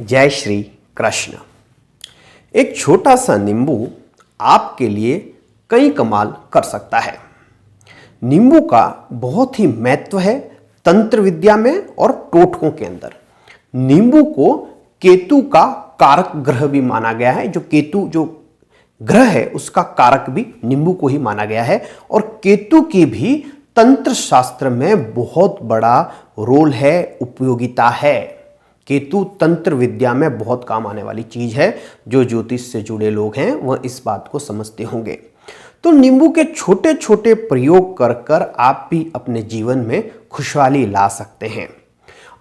जय श्री कृष्ण। एक छोटा सा नींबू आपके लिए कई कमाल कर सकता है। नींबू का बहुत ही महत्व है तंत्र विद्या में और टोटकों के अंदर। नींबू को केतु का कारक ग्रह भी माना गया है। जो केतु जो ग्रह है उसका कारक भी नींबू को ही माना गया है। और केतु की भी तंत्र शास्त्र में बहुत बड़ा रोल है, उपयोगिता है। केतु तंत्र विद्या में बहुत काम आने वाली चीज है। जो ज्योतिष से जुड़े लोग हैं वह इस बात को समझते होंगे। तो नींबू के छोटे छोटे प्रयोग कर कर आप भी अपने जीवन में खुशहाली ला सकते हैं।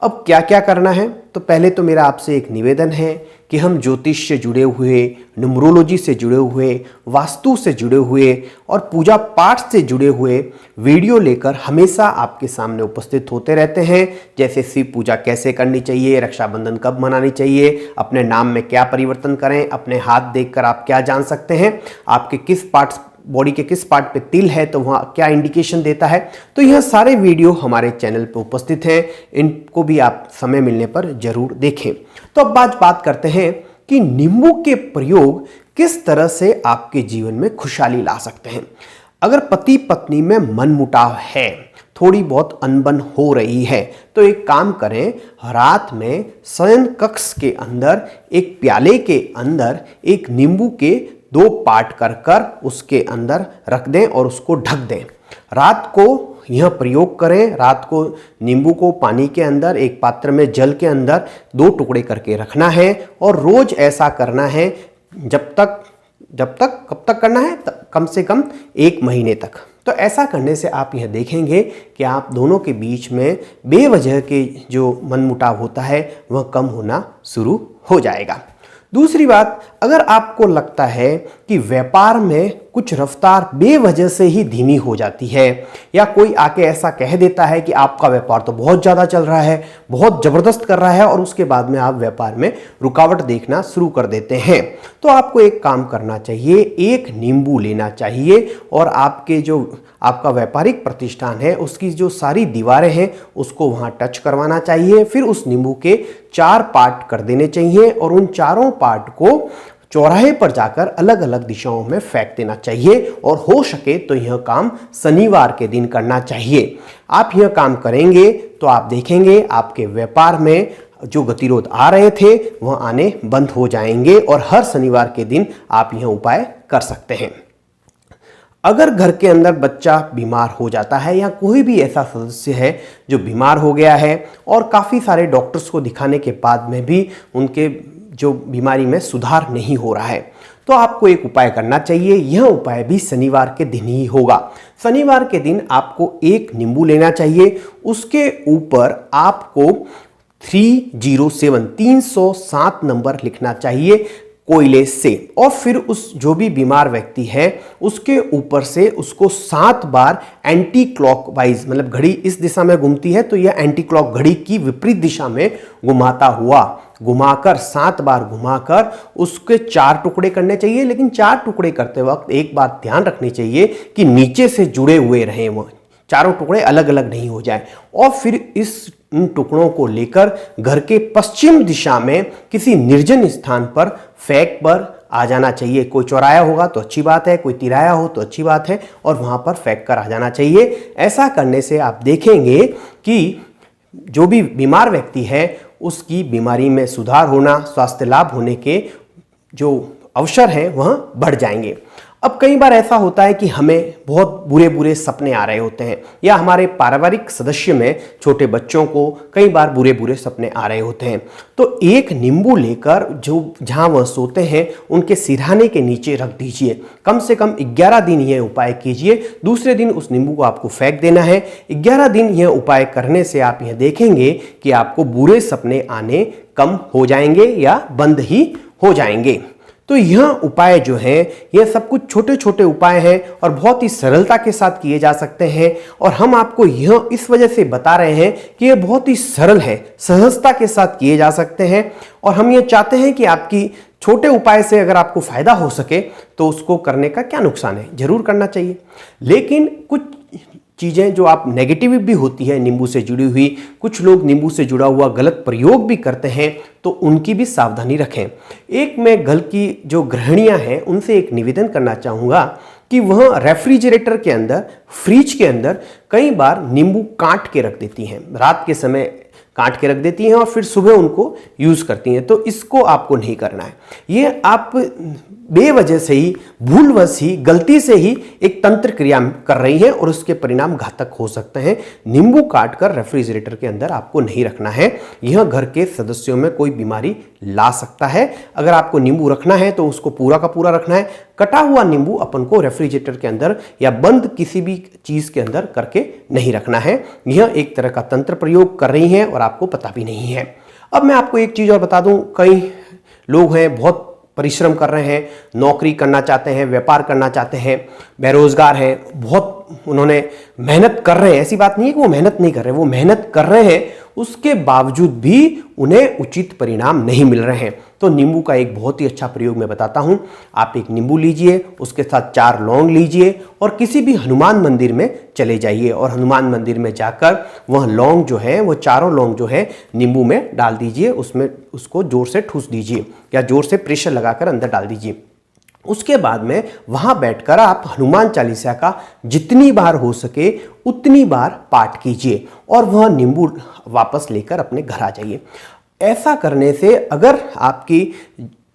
अब क्या क्या करना है? तो पहले तो मेरा आपसे एक निवेदन है कि हम ज्योतिष से जुड़े हुए, न्यूमरोलॉजी से जुड़े हुए, वास्तु से जुड़े हुए और पूजा पाठ से जुड़े हुए वीडियो लेकर हमेशा आपके सामने उपस्थित होते रहते हैं। जैसे शिव पूजा कैसे करनी चाहिए, रक्षाबंधन कब मनानी चाहिए, अपने नाम में क्या परिवर्तन करें, अपने हाथ देखकर आप क्या जान सकते हैं, आपके किस पार्ट बॉडी के किस पार्ट पे तिल है तो वहाँ क्या इंडिकेशन देता है। तो यह सारे वीडियो हमारे चैनल पे उपस्थित हैं। इनको भी आप समय मिलने पर जरूर देखें। तो अब बात करते हैं कि नींबू के प्रयोग किस तरह से आपके जीवन में खुशहाली ला सकते हैं। अगर पति पत्नी में मनमुटाव है, थोड़ी बहुत अनबन हो रही है, तो एक काम करें, रात में शयन कक्ष के अंदर एक प्याले के अंदर एक नींबू के 2 पार्ट कर कर उसके अंदर रख दें और उसको ढक दें। रात को यह प्रयोग करें। रात को नींबू को पानी के अंदर, एक पात्र में जल के अंदर 2 टुकड़े करके रखना है और रोज ऐसा करना है कब तक करना है? कम से कम 1 महीने तक। तो ऐसा करने से आप यह देखेंगे कि आप दोनों के बीच में बेवजह के जो मनमुटाव होता है वह कम होना शुरू हो जाएगा। दूसरी बात, अगर आपको लगता है कि व्यापार में कुछ रफ्तार बेवजह से ही धीमी हो जाती है, या कोई आके ऐसा कह देता है कि आपका व्यापार तो बहुत ज़्यादा चल रहा है, बहुत ज़बरदस्त कर रहा है, और उसके बाद में आप व्यापार में रुकावट देखना शुरू कर देते हैं, तो आपको एक काम करना चाहिए, एक नींबू लेना चाहिए और आपके जो आपका व्यापारिक प्रतिष्ठान है उसकी जो सारी दीवारें हैं उसको वहाँ टच करवाना चाहिए। फिर उस नींबू के 4 पार्ट कर देने चाहिए और उन चारों पार्ट को चौराहे पर जाकर अलग अलग दिशाओं में फेंक देना चाहिए। और हो सके तो यह काम शनिवार के दिन करना चाहिए। आप यह काम करेंगे तो आप देखेंगे आपके व्यापार में जो गतिरोध आ रहे थे वह आने बंद हो जाएंगे। और हर शनिवार के दिन आप यह उपाय कर सकते हैं। अगर घर के अंदर बच्चा बीमार हो जाता है या कोई भी ऐसा सदस्य है जो बीमार हो गया है और काफ़ी सारे डॉक्टर्स को दिखाने के बाद में भी उनके जो बीमारी में सुधार नहीं हो रहा है, तो आपको एक उपाय करना चाहिए। यह उपाय भी शनिवार के दिन ही होगा। शनिवार के दिन आपको एक नींबू लेना चाहिए, उसके ऊपर आपको 307 नंबर लिखना चाहिए कोयले से, और फिर उस जो भी बीमार व्यक्ति है उसके ऊपर से उसको 7 बार एंटी क्लॉकवाइज, मतलब घड़ी इस दिशा में घूमती है तो यह एंटी क्लॉक घड़ी की विपरीत दिशा में घुमाता हुआ घुमाकर 7 बार घुमाकर उसके 4 टुकड़े करने चाहिए। लेकिन 4 टुकड़े करते वक्त एक बात ध्यान रखनी चाहिए कि नीचे से जुड़े हुए रहें, वह चारों टुकड़े अलग अलग नहीं हो जाए। और फिर इन टुकड़ों को लेकर घर के पश्चिम दिशा में किसी निर्जन स्थान पर फेंक पर आ जाना चाहिए। कोई चौराया होगा तो अच्छी बात है, कोई तिराया हो तो अच्छी बात है, और वहां पर फेंक कर आ जाना चाहिए। ऐसा करने से आप देखेंगे कि जो भी बीमार व्यक्ति है उसकी बीमारी में सुधार होना, स्वास्थ्य लाभ होने के जो अवसर हैं वह बढ़ जाएंगे। अब कई बार ऐसा होता है कि हमें बहुत बुरे बुरे सपने आ रहे होते हैं, या हमारे पारिवारिक सदस्य में छोटे बच्चों को कई बार बुरे बुरे सपने आ रहे होते हैं। तो एक नींबू लेकर जो जहां वह सोते हैं उनके सिरहाने के नीचे रख दीजिए। कम से कम 11 दिन यह उपाय कीजिए। दूसरे दिन उस नींबू को आपको फेंक देना है। 11 दिन यह उपाय करने से आप यह देखेंगे कि आपको बुरे सपने आने कम हो जाएंगे या बंद ही हो जाएंगे। तो यह उपाय जो है यह सब कुछ छोटे छोटे उपाय हैं और बहुत ही सरलता के साथ किए जा सकते हैं। और हम आपको यह इस वजह से बता रहे हैं कि यह बहुत ही सरल है, सहजता के साथ किए जा सकते हैं। और हम ये चाहते हैं कि आपकी छोटे उपाय से अगर आपको फायदा हो सके तो उसको करने का क्या नुकसान है, जरूर करना चाहिए। लेकिन कुछ चीज़ें जो आप नेगेटिव भी होती है नींबू से जुड़ी हुई, कुछ लोग नींबू से जुड़ा हुआ गलत प्रयोग भी करते हैं, तो उनकी भी सावधानी रखें। एक मैं घर की जो गृहिणियां हैं उनसे एक निवेदन करना चाहूँगा कि वह रेफ्रिजरेटर के अंदर, फ्रिज के अंदर कई बार नींबू काट के रख देती हैं, रात के समय काट के रख देती हैं और फिर सुबह उनको यूज़ करती हैं। तो इसको आपको नहीं करना है। ये आप बेवजह से ही, भूलवश ही, गलती से ही एक तंत्र क्रिया कर रही हैं और उसके परिणाम घातक हो सकते हैं। नींबू काट कर रेफ्रिजरेटर के अंदर आपको नहीं रखना है, यह घर के सदस्यों में कोई बीमारी ला सकता है। अगर आपको नींबू रखना है तो उसको पूरा का पूरा रखना है। कटा हुआ नींबू अपन को रेफ्रिजरेटर के अंदर या बंद किसी भी चीज़ के अंदर करके नहीं रखना है। यह एक तरह का तंत्र प्रयोग कर रही हैं और आपको पता भी नहीं है। अब मैं आपको एक चीज़ और बता दूं, कई लोग हैं बहुत परिश्रम कर रहे हैं, नौकरी करना चाहते हैं, व्यापार करना चाहते हैं, बेरोजगार हैं, बहुत उन्होंने मेहनत कर रहे हैं। ऐसी बात नहीं है कि वो मेहनत नहीं कर रहे, वो मेहनत कर रहे हैं, उसके बावजूद भी उन्हें उचित परिणाम नहीं मिल रहे हैं। तो नींबू का एक बहुत ही अच्छा प्रयोग मैं बताता हूं। आप एक नींबू लीजिए, उसके साथ 4 लौंग लीजिए और किसी भी हनुमान मंदिर में चले जाइए और हनुमान मंदिर में जाकर वह लौंग जो है, वो चारों लौंग जो है नींबू में डाल दीजिए, उसमें उसको जोर से ठूस दीजिए या जोर से प्रेशर लगाकर अंदर डाल दीजिए। उसके बाद में वहां बैठकर आप हनुमान चालीसा का जितनी बार हो सके उतनी बार पाठ कीजिए और वह नींबू वापस लेकर अपने घर आ जाइए। ऐसा करने से अगर आपकी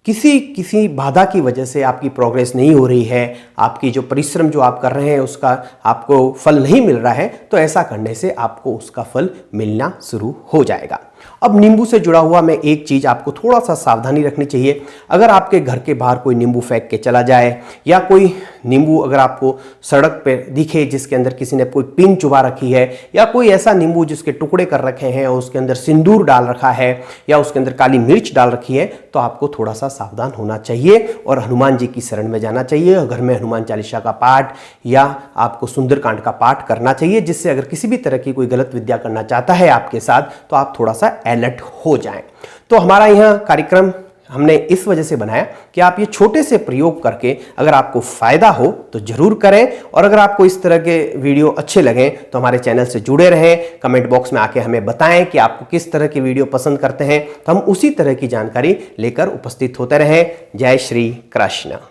किसी बाधा की वजह से आपकी प्रोग्रेस नहीं हो रही है, आपकी जो परिश्रम जो आप कर रहे हैं उसका आपको फल नहीं मिल रहा है, तो ऐसा करने से आपको उसका फल मिलना शुरू हो जाएगा। अब नींबू से जुड़ा हुआ मैं एक चीज़ आपको थोड़ा सा सावधानी रखनी चाहिए। अगर आपके घर के बाहर कोई नींबू फेंक के चला जाए या कोई नींबू अगर आपको सड़क पे दिखे जिसके अंदर किसी ने कोई पिन चुबा रखी है या कोई ऐसा नींबू जिसके टुकड़े कर रखे हैं और उसके अंदर सिंदूर डाल रखा है या उसके अंदर काली मिर्च डाल रखी है, तो आपको थोड़ा सा सावधान होना चाहिए और हनुमान जी की शरण में जाना चाहिए। घर में हनुमान चालीसा का पाठ या आपको सुंदरकांड का पाठ करना चाहिए, जिससे अगर किसी भी तरह की कोई गलत विद्या करना चाहता है आपके साथ तो आप थोड़ा सा अलर्ट हो जाएं। तो हमारा यह कार्यक्रम हमने इस वजह से बनाया कि आप ये छोटे से प्रयोग करके अगर आपको फायदा हो तो जरूर करें, और अगर आपको इस तरह के वीडियो अच्छे लगें तो हमारे चैनल से जुड़े रहें। कमेंट बॉक्स में आके हमें बताएं कि आपको किस तरह के वीडियो पसंद करते हैं, तो हम उसी तरह की जानकारी लेकर उपस्थित होते रहें। जय श्री कृष्ण।